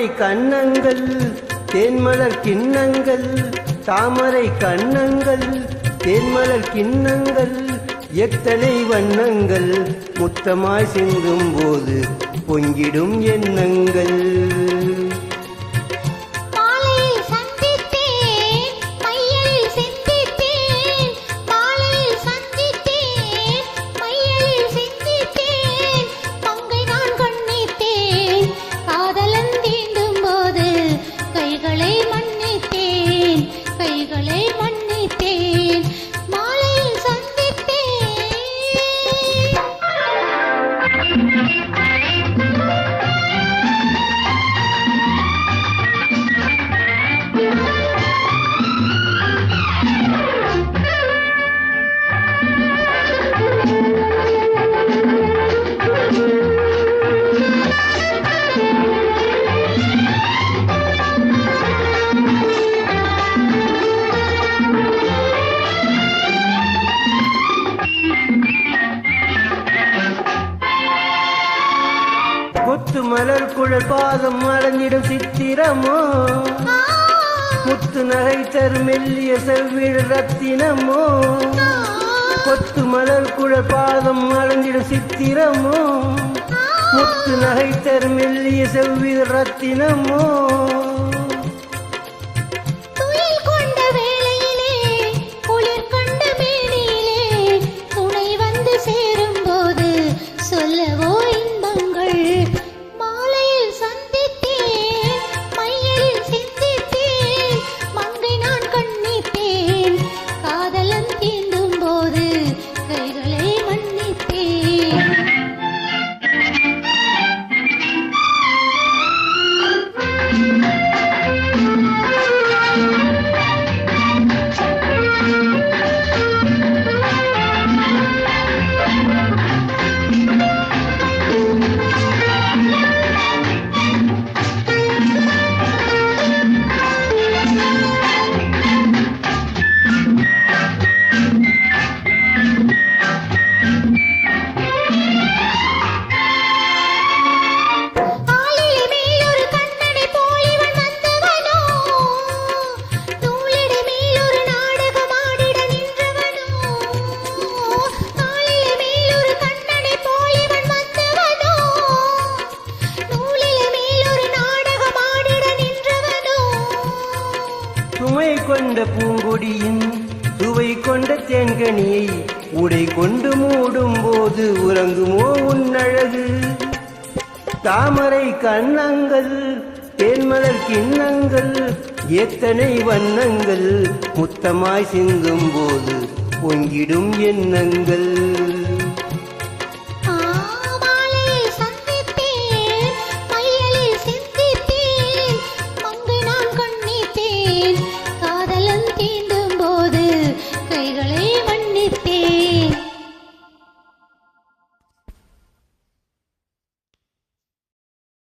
தாமரை கண்ணங்கள் தேன்மலர் கிண்ணங்கள், தாமரை கண்ணங்கள் தேன்மலர் கிண்ணங்கள், எத்தனை வண்ணங்கள் முத்தமாய் சிந்தும் போது பொங்கிடும் எண்ணங்கள். கொத்து மலர் குழல் பாதம் மலர்ந்திடும் சித்திரமோ, முத்து நகை தரு மெல்லிய செவ்விழ ரத்தினமோ. கொத்து மலர் குழல் பாதம் மலர்ந்திடும் சித்திரமோ, முத்து நகை தரு மெல்லிய செவ்விழ ரத்தினமோ. சுமை கொண்ட பூங்கொடியின் சுவை கொண்ட தேன்கனியை உடை கொண்டு மூடும் போது உறங்குமோ உன்னழகு. தாமரை கண்ணங்கள் தேன்மலர் கிண்ணங்கள், எத்தனை வண்ணங்கள் முத்தமாய் சிந்தும் போது பொங்கிடும் எண்ணங்கள்.